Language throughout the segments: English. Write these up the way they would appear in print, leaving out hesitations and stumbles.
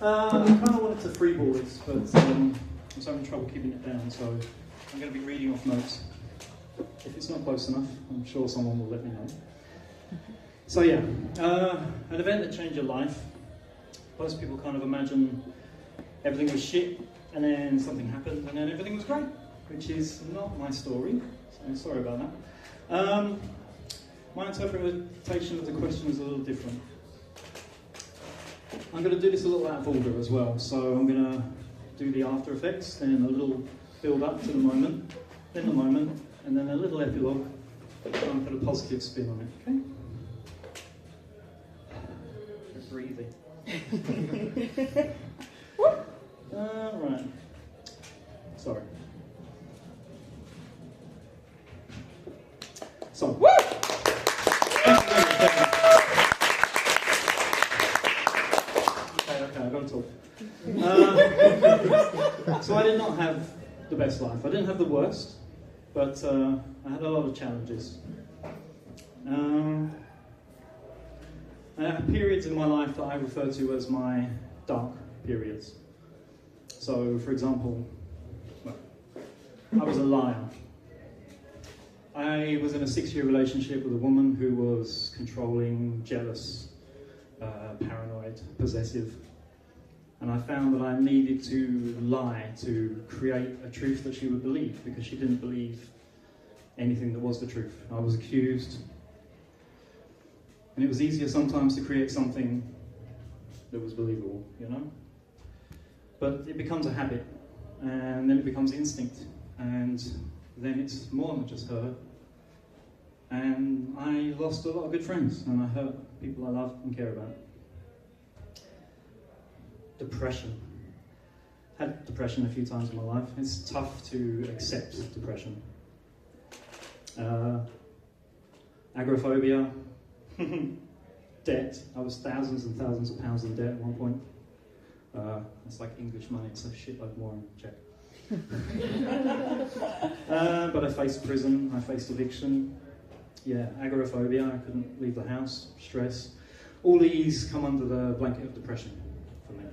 I kind of wanted to freeball this, but I was having trouble keeping it down, so I'm going to be reading off notes. If it's not close enough, I'm sure someone will let me know. So yeah, an event that changed your life. Most people kind of imagine everything was shit, and then something happened, and then everything was great, which is not my story, so I'm sorry about that. My interpretation of the question is a little different. I'm going to do this a little out of order as well, so I'm going to do the after effects, then a little build up to the moment, then the moment, and then a little epilogue, try and put a positive spin on it, okay? Breathing. Right. Sorry. So, woo! Okay, I've got to talk. So I did not have the best life. I didn't have the worst, but I had a lot of challenges. I had periods in my life that I refer to as my dark periods. So, for example, well, I was a liar. I was in a 6-year relationship with a woman who was controlling, jealous, paranoid, possessive. And I found that I needed to lie to create a truth that she would believe, because she didn't believe anything that was the truth. I was accused. And it was easier sometimes to create something that was believable, you know? But it becomes a habit, and then it becomes instinct, and then it's more than just her. And I lost a lot of good friends, and I hurt people I loved and care about. Depression. Had depression a few times in my life. It's tough to accept depression. Agoraphobia. Debt. I was thousands and thousands of pounds in debt at one point. It's like English money, it's a shitload more in Czech. But I faced prison, I faced eviction. Yeah, agoraphobia, I couldn't leave the house, stress. All these come under the blanket of depression for me.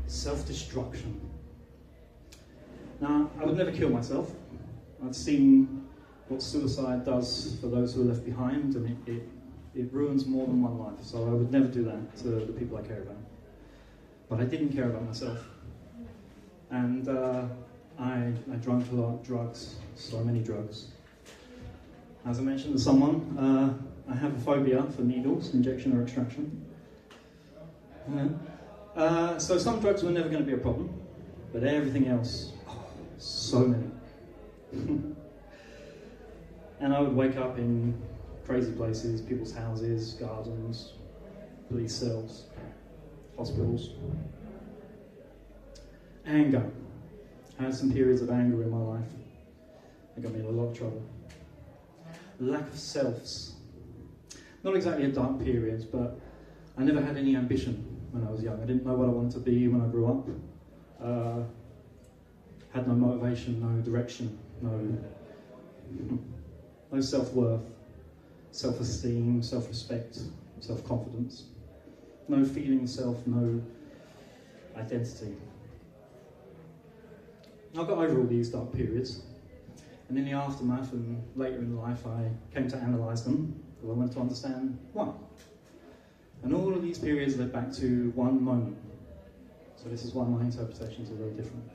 Self-destruction. Now, I would never kill myself. I've seen what suicide does for those who are left behind, and it ruins more than one life. So I would never do that to the people I care about. But I didn't care about myself. And I drank a lot of drugs, so many drugs. As I mentioned to someone, I have a phobia for needles, injection or extraction. So some drugs were never going to be a problem, but everything else, so many. And I would wake up in crazy places, people's houses, gardens, police cells, hospitals. Anger. I had some periods of anger in my life. That got me in a lot of trouble. Lack of selves. Not exactly a dark period, but I never had any ambition when I was young. I didn't know what I wanted to be when I grew up. Had no motivation, no direction, no self-worth, self-esteem, self-respect, self-confidence. No feeling self, no identity. I got over all these dark periods, and in the aftermath and later in life I came to analyse them, because I wanted to understand why. And all of these periods led back to one moment. So this is why my interpretations are very different.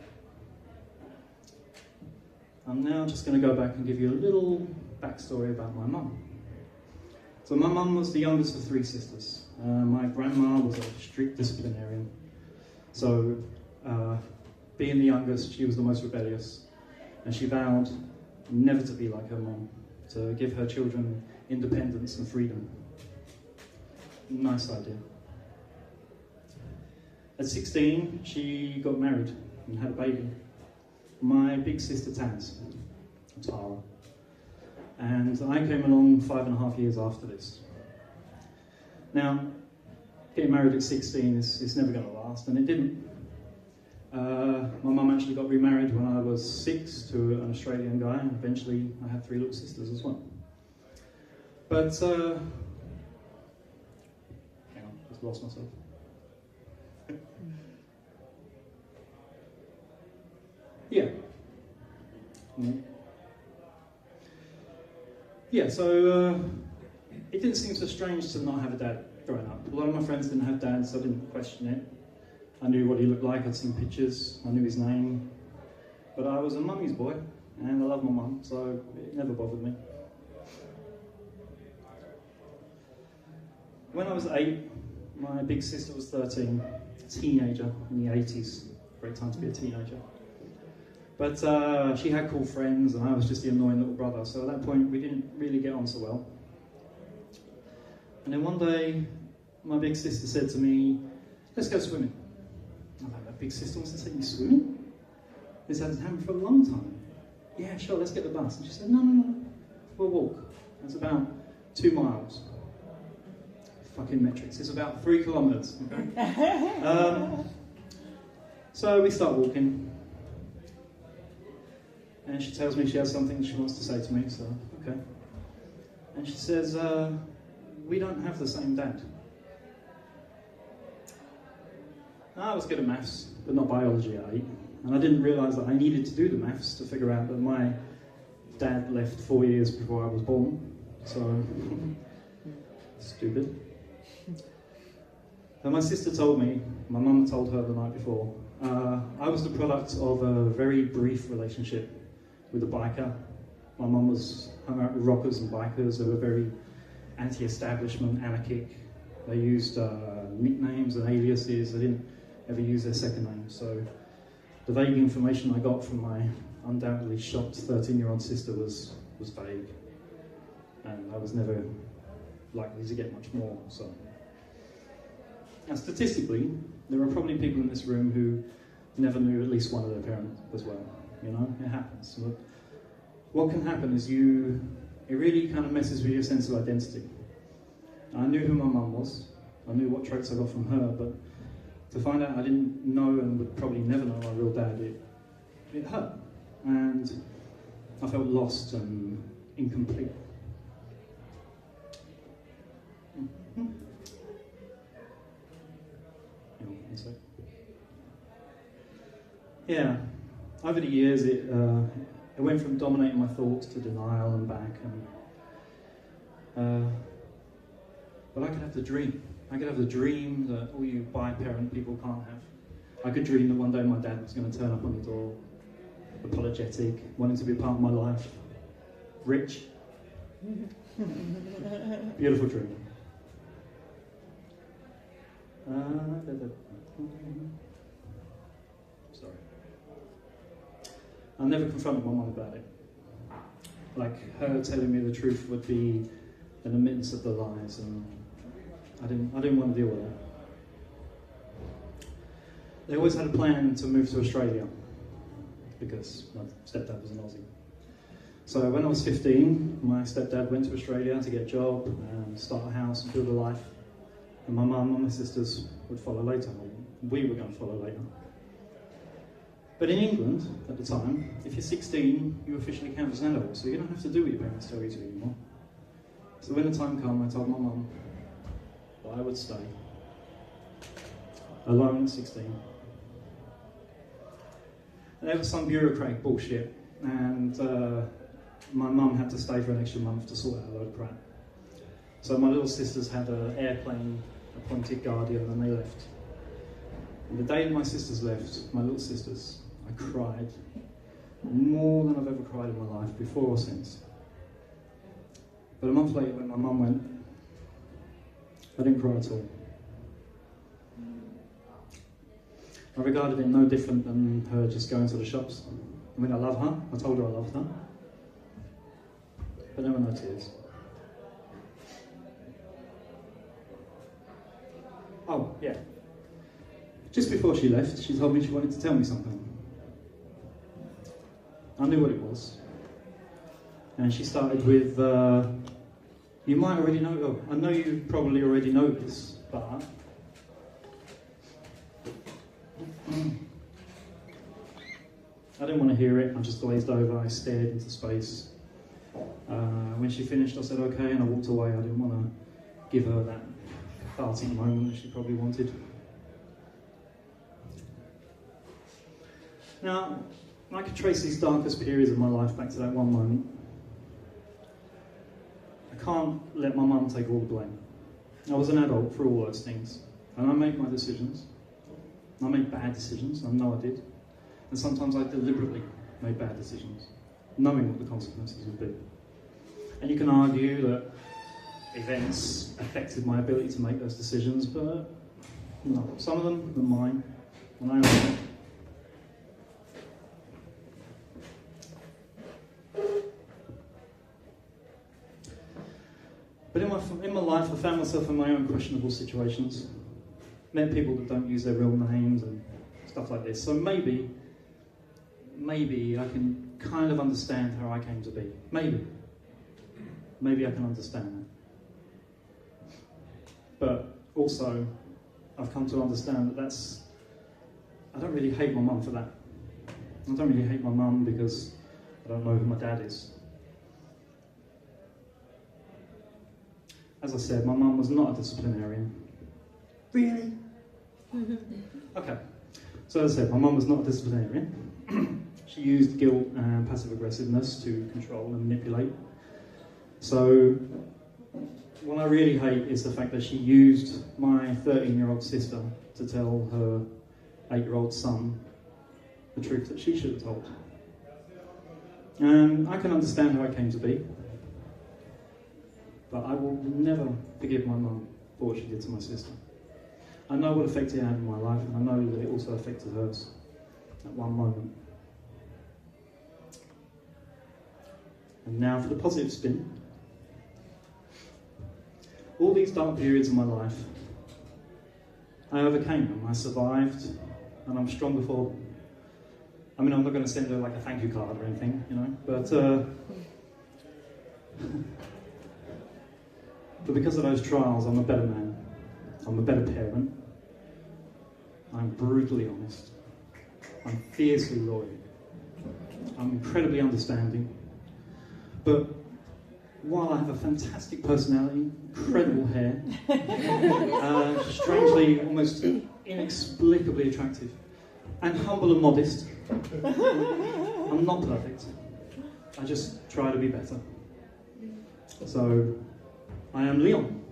I'm now just going to go back and give you a little backstory about my mum. So my mum was the youngest of 3 sisters. My grandma was a strict disciplinarian. So being the youngest, she was the most rebellious. And she vowed never to be like her mum, to give her children independence and freedom. Nice idea. At 16, she got married and had a baby. My big sister Tara. And I came along 5.5 years after this. Now, getting married at 16 is never going to last, and it didn't. My mum actually got remarried when I was 6 to an Australian guy, and eventually I had 3 little sisters as well. But, hang on, just lost myself. Yeah. Yeah, so it didn't seem so strange to not have a dad growing up. A lot of my friends didn't have dads, so I didn't question it. I knew what he looked like, I'd seen pictures, I knew his name. But I was a mummy's boy, and I love my mum, so it never bothered me. When I was 8, my big sister was 13, a teenager in the 80s. Great time to be a teenager. But she had cool friends, and I was just the annoying little brother, so at that point we didn't really get on so well. And then one day, my big sister said to me, let's go swimming. I'm like, my big sister wants to take me swimming? This hasn't happened for a long time. Yeah, sure, let's get the bus. And she said, no, we'll walk. It's about 2 miles. Fucking metrics, it's about 3 kilometres. Okay? So we start walking. And she tells me she has something she wants to say to me, so, okay. And she says, we don't have the same dad. I was good at maths, but not biology at 8. And I didn't realise that I needed to do the maths to figure out that my dad left 4 years before I was born. So, stupid. And my sister told me, my mum told her the night before, I was the product of a very brief relationship with a biker. My mum was hung out with rockers and bikers. They were very anti-establishment, anarchic. They used nicknames and aliases. They didn't ever use their second name. So the vague information I got from my undoubtedly shocked 13-year-old sister was vague. And I was never likely to get much more. So, now statistically, there are probably people in this room who never knew at least one of their parents as well. You know, it happens. But what can happen is it really kind of messes with your sense of identity. I knew who my mum was. I knew what traits I got from her, but to find out I didn't know and would probably never know my real dad, it hurt. And I felt lost and incomplete. Hang on, one sec. Yeah, over the years it went from dominating my thoughts to denial and back, and but I could have the dream. I could have the dream that all you bi-parent people can't have. I could dream that one day my dad was going to turn up on the door, apologetic, wanting to be a part of my life, rich. Beautiful dream. Sorry. I never confronted my mum about it. Like, her telling me the truth would be an admittance of the lies, and I didn't want to deal with that. They always had a plan to move to Australia because my stepdad was an Aussie. So when I was 15, my stepdad went to Australia to get a job and start a house and build a life. And my mum and my sisters would follow later. We were going to follow later. But in England, at the time, if you're 16, you officially count as an adult, so you don't have to do what your parents tell you to anymore. So when the time came, I told my mum that I would stay. Alone at 16. And there was some bureaucratic bullshit, and my mum had to stay for an extra month to sort out a load of crap. So my little sisters had an airplane appointed guardian, and they left. And the day my sisters left, my little sisters, I cried more than I've ever cried in my life, before or since. But a month later, when my mum went, I didn't cry at all. I regarded it no different than her just going to the shops. I mean, I love her. I told her I loved her. But there were no tears. Oh, yeah. Just before she left, she told me she wanted to tell me something. I knew what it was. And she started with, you might already know, oh, I know you probably already know this, but... I didn't want to hear it, I just glazed over, I stared into space. When she finished, I said okay, and I walked away. I didn't want to give her that cathartic moment that she probably wanted. Now, I could trace these darkest periods of my life back to that one moment. I can't let my mum take all the blame. I was an adult for all those things, and I made my decisions. I made bad decisions, I know I did. And sometimes I deliberately made bad decisions, knowing what the consequences would be. And you can argue that events affected my ability to make those decisions, but no, some of them were mine, and I own them. But in my life, I found myself in my own questionable situations. Met people that don't use their real names and stuff like this. So maybe I can kind of understand how I came to be. Maybe I can understand that. But also, I've come to understand that I don't really hate my mum for that. I don't really hate my mum because I don't know who my dad is. As I said, my mum was not a disciplinarian. Really? Okay. So as I said, my mum was not a disciplinarian. She used guilt and passive aggressiveness to control and manipulate. So what I really hate is the fact that she used my 13-year-old sister to tell her 8-year-old son the truth that she should have told. And I can understand how I came to be. But I will never forgive my mum for what she did to my sister. I know what effect it had in my life, and I know that it also affected hers at one moment. And now for the positive spin. All these dark periods of my life, I overcame them. I survived, and I'm stronger for them. I mean, I'm not going to send her like a thank you card or anything, you know, but because of those trials, I'm a better man. I'm a better parent. I'm brutally honest. I'm fiercely loyal. I'm incredibly understanding. But while I have a fantastic personality, incredible hair, strangely, almost inexplicably attractive, and humble and modest, I'm not perfect. I just try to be better. So, I am Leon.